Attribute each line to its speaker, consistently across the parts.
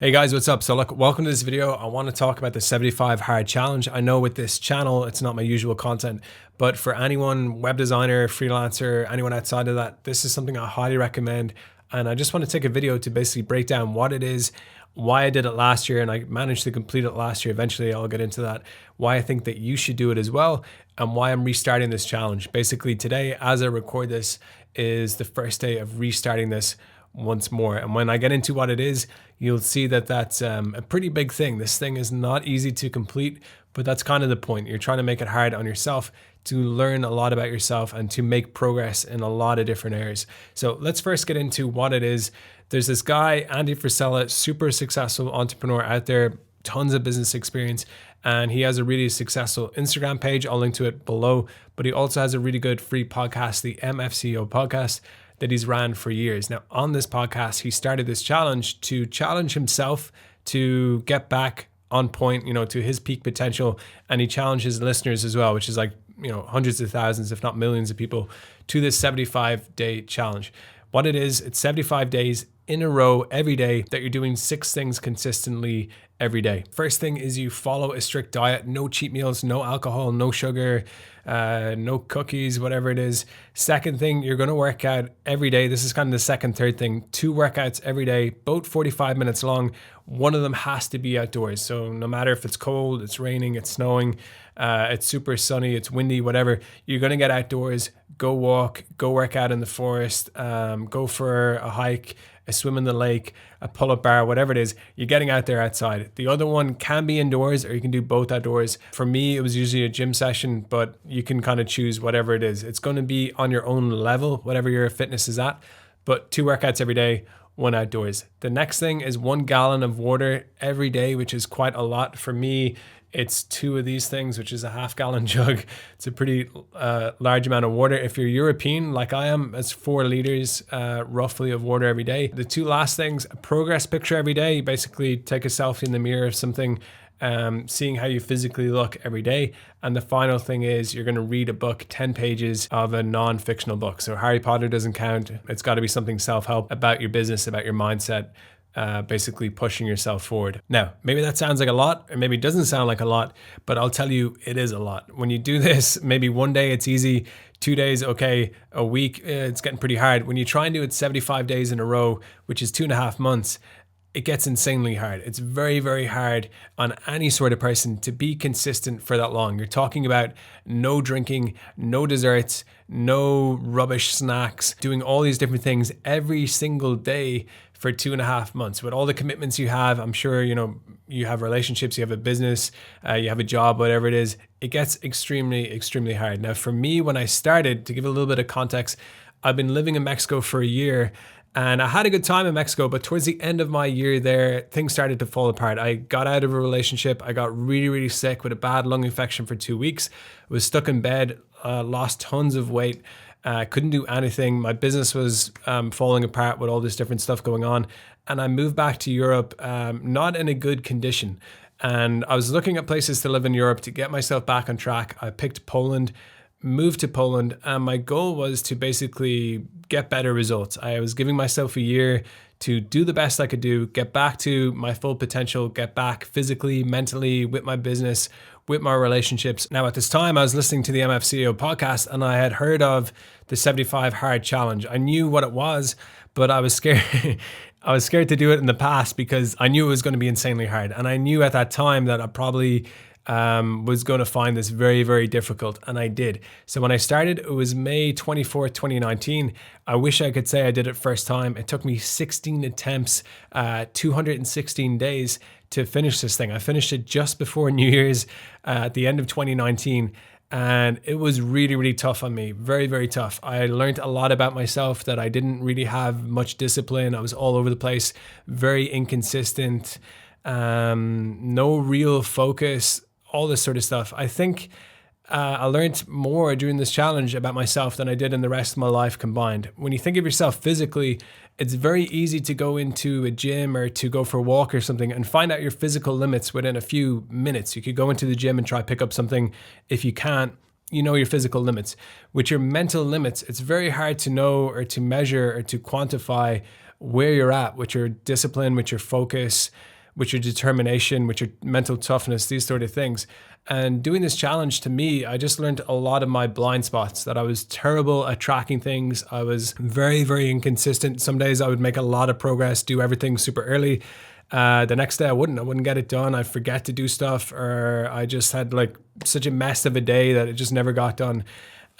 Speaker 1: Hey guys, what's up? So look, welcome to this video. I want to talk about the 75 hard challenge. I know with this channel, it's not my usual content, but for anyone, web designer, freelancer, anyone outside of that, this is something I highly recommend. And I just want to take a video to basically break down what it is, why I did it last year, and I managed to complete it last year. Eventually, I'll get into that, why I think that you should do it as well, and why I'm restarting this challenge. Basically, today, as I record this, is the first day of restarting this once more. And when I get into what it is, you'll see that that's a pretty big thing. This thing is not easy to complete, but that's kind of the point. You're trying to make it hard on yourself to learn a lot about yourself and to make progress in a lot of different areas. So let's first get into what it is. There's this guy, Andy Frisella, super successful entrepreneur out there, tons of business experience, and he has a really successful Instagram page. I'll link to it below, but he also has a really good free podcast, the MFCEO podcast, that he's ran for years. Now, on this podcast, he started this challenge to challenge himself to get back on point, to his peak potential. And he challenged his listeners as well, which is like, hundreds of thousands, if not millions of people, to this 75-day challenge. What it is, it's 75 days in a row every day that you're doing 6 things consistently every day. First thing is you follow a strict diet, no cheat meals, no alcohol, no sugar, no cookies, whatever it is. Second thing, you're going to work out every day. This is kind of the third thing, 2 workouts every day, both 45 minutes long. One of them has to be outdoors. So no matter if it's cold, it's raining, it's snowing, it's super sunny, it's windy, whatever, you're going to get outdoors, go walk, go work out in the forest, go for a hike, a swim in the lake, a pull-up bar, whatever it is, you're getting out there outside. The other one can be indoors, or you can do both outdoors. For me, it was usually a gym session, but you can kind of choose whatever it is. It's going to be on your own level, whatever your fitness is at, but 2 workouts every day, 1 outdoors. The next thing is 1 gallon of water every day, which is quite a lot. For me, it's 2 of these things, which is a half-gallon jug. It's a pretty large amount of water. If you're European, like I am, it's 4 liters roughly of water every day. The 2 last things, a progress picture every day. You basically take a selfie in the mirror of something, seeing how you physically look every day. And the final thing is you're going to read a book, 10 pages of a non-fictional book. So Harry Potter doesn't count. It's got to be something self-help about your business, about your mindset, basically pushing yourself forward. Now, maybe that sounds like a lot, or maybe it doesn't sound like a lot, but I'll tell you, it is a lot. When you do this, maybe 1 day it's easy, 2 days, okay, a week, it's getting pretty hard. When you try and do it 75 days in a row, which is 2.5 months, it gets insanely hard. It's very, very hard on any sort of person to be consistent for that long. You're talking about no drinking, no desserts, no rubbish snacks, doing all these different things every single day for 2.5 months. With all the commitments you have, I'm sure, you have relationships, you have a business, you have a job, whatever it is, it gets extremely, extremely hard. Now, for me, when I started, to give a little bit of context, I've been living in Mexico for a year. And I had a good time in Mexico, but towards the end of my year there, things started to fall apart. I got out of a relationship. I got really, really sick with a bad lung infection for 2 weeks. I was stuck in bed, lost tons of weight, couldn't do anything. My business was falling apart with all this different stuff going on. And I moved back to Europe, not in a good condition. And I was looking at places to live in Europe to get myself back on track. I picked Poland, moved to Poland, and my goal was to basically get better results. I was giving myself a year to do the best I could do, get back to my full potential, get back physically, mentally, with my business, with my relationships. Now, at this time, I was listening to the MFCEO podcast, and I had heard of the 75 hard challenge. I knew what it was, but I was scared. I was scared to do it in the past because I knew it was going to be insanely hard. And I knew at that time that I probably was going to find this very, very difficult, and I did. So when I started, it was May 24th, 2019. I wish I could say I did it first time. It took me 16 attempts, 216 days to finish this thing. I finished it just before New Year's at the end of 2019. And it was really, really tough on me. Very, very tough. I learned a lot about myself, that I didn't really have much discipline. I was all over the place, very inconsistent, no real focus, all this sort of stuff. I think I learned more during this challenge about myself than I did in the rest of my life combined. When you think of yourself physically, it's very easy to go into a gym or to go for a walk or something and find out your physical limits within a few minutes. You could go into the gym and try pick up something. If you can't, you know your physical limits. With your mental limits, it's very hard to know or to measure or to quantify where you're at with your discipline, with your focus, with your determination, with your mental toughness, these sort of things. And doing this challenge, to me, I just learned a lot of my blind spots, that I was terrible at tracking things. I was very, very inconsistent. Some days I would make a lot of progress, do everything super early. The next day I wouldn't get it done. I'd forget to do stuff, or I just had like such a mess of a day that it just never got done.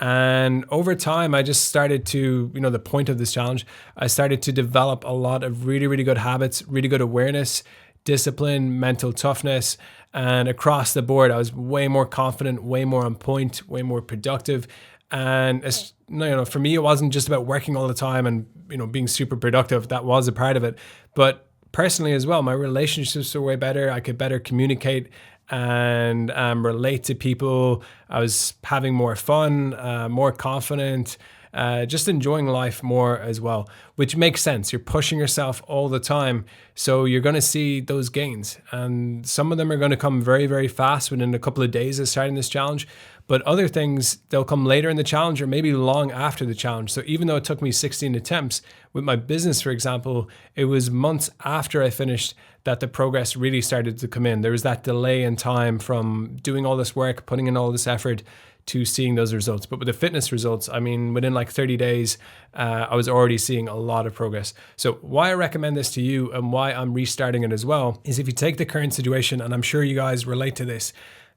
Speaker 1: And over time, I just started to, the point of this challenge, I started to develop a lot of really, really good habits, really good awareness, discipline, mental toughness. And across the board, I was way more confident, way more on point, way more productive. And it's, for me, it wasn't just about working all the time and, being super productive. That was a part of it. But personally as well, my relationships were way better. I could better communicate and relate to people. I was having more fun, more confident, just enjoying life more as well, which makes sense. You're pushing yourself all the time, so you're going to see those gains. And some of them are going to come very, very fast within a couple of days of starting this challenge. But other things, they'll come later in the challenge or maybe long after the challenge. So even though it took me 16 attempts with my business, for example, it was months after I finished that the progress really started to come in. There was that delay in time from doing all this work, putting in all this effort, to seeing those results. But with the fitness results, within like 30 days, I was already seeing a lot of progress. So why I recommend this to you and why I'm restarting it as well is if you take the current situation, and I'm sure you guys relate to this,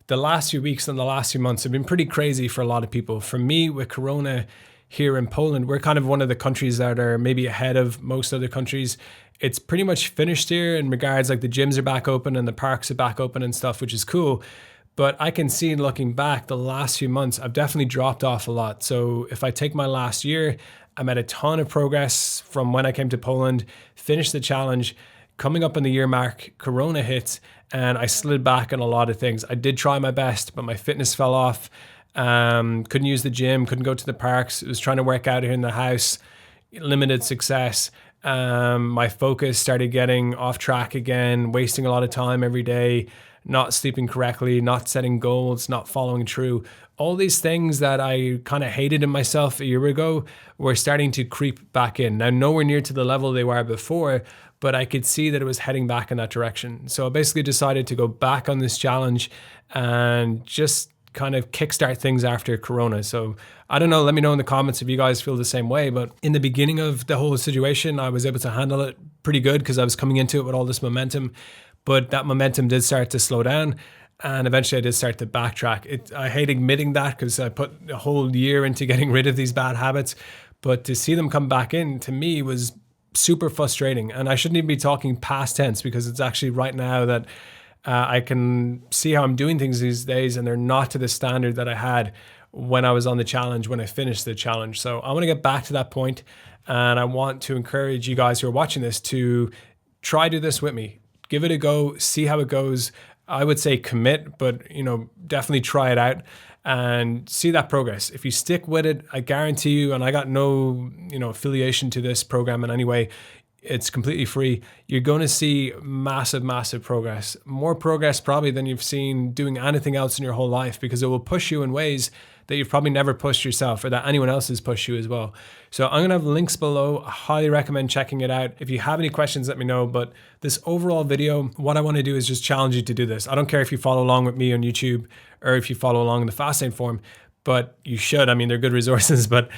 Speaker 1: the last few weeks and the last few months have been pretty crazy for a lot of people. For me, with Corona here in Poland, we're kind of one of the countries that are maybe ahead of most other countries. It's pretty much finished here in regards, like the gyms are back open and the parks are back open and stuff, which is cool. But I can see, looking back, the last few months, I've definitely dropped off a lot. So if I take my last year, I made a ton of progress from when I came to Poland, finished the challenge. Coming up on the year mark, Corona hit, and I slid back on a lot of things. I did try my best, but my fitness fell off. Couldn't use the gym, couldn't go to the parks. I was trying to work out here in the house, limited success. My focus started getting off track again, wasting a lot of time every day, not sleeping correctly, not setting goals, not following through. All these things that I kind of hated in myself a year ago were starting to creep back in. Now, nowhere near to the level they were before, but I could see that it was heading back in that direction. So I basically decided to go back on this challenge and just kind of kickstart things after Corona. So I don't know, let me know in the comments if you guys feel the same way. But in the beginning of the whole situation, I was able to handle it pretty good because I was coming into it with all this momentum. But that momentum did start to slow down, and eventually I did start to backtrack. I hate admitting that because I put a whole year into getting rid of these bad habits, but to see them come back in, to me, was super frustrating. And I shouldn't even be talking past tense because it's actually right now that I can see how I'm doing things these days, and they're not to the standard that I had when I was on the challenge, when I finished the challenge. So I want to get back to that point, and I want to encourage you guys who are watching this to try do this with me. Give it a go, see how it goes. I would say commit, but definitely try it out and see that progress. If you stick with it, I guarantee you, and I got no, affiliation to this program in any way, it's completely free. You're going to see massive, massive progress. More progress probably than you've seen doing anything else in your whole life, because it will push you in ways that you've probably never pushed yourself, or that anyone else has pushed you as well. So I'm going to have links below. I highly recommend checking it out. If you have any questions, let me know. But this overall video, what I want to do is just challenge you to do this. I don't care if you follow along with me on YouTube or if you follow along in the Fastlane forum, but you should. They're good resources, but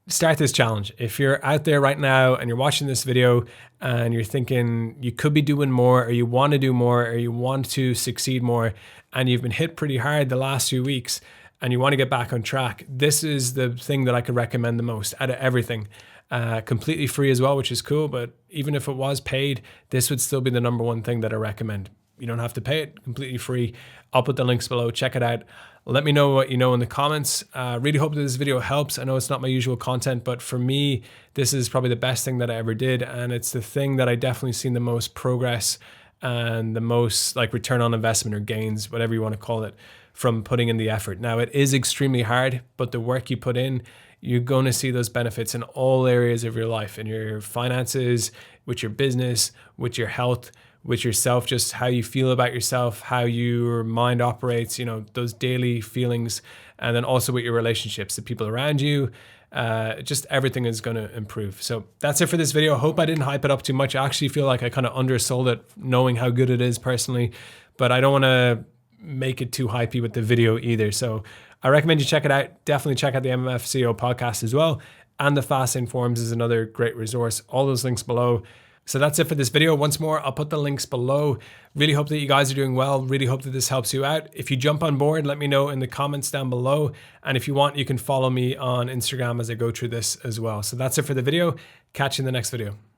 Speaker 1: start this challenge. If you're out there right now and you're watching this video and you're thinking you could be doing more, or you want to do more, or you want to succeed more, and you've been hit pretty hard the last few weeks, and you want to get back on track, this is the thing that I could recommend the most out of everything. Completely free as well, which is cool. But even if it was paid, this would still be the number one thing that I recommend. You don't have to pay it, completely free. I'll put the links below. Check it out. Let me know what you know in the comments. Really hope that this video helps. I know it's not my usual content, but for me, this is probably the best thing that I ever did. And it's the thing that I definitely seen the most progress and the most return on investment or gains, whatever you want to call it, from putting in the effort. Now, it is extremely hard, but the work you put in, you're going to see those benefits in all areas of your life, in your finances, with your business, with your health, with yourself, just how you feel about yourself, how your mind operates, those daily feelings, and then also with your relationships, the people around you, just everything is going to improve. So that's it for this video. Hope I didn't hype it up too much. I actually feel like I kind of undersold it, knowing how good it is personally, but I don't want to make it too hypey with the video either. So I recommend you check it out. Definitely check out the MMF CEO podcast as well. And the Fasting Forums is another great resource. All those links below. So that's it for this video. Once more, I'll put the links below. Really hope that you guys are doing well. Really hope that this helps you out. If you jump on board, let me know in the comments down below. And if you want, you can follow me on Instagram as I go through this as well. So that's it for the video. Catch you in the next video.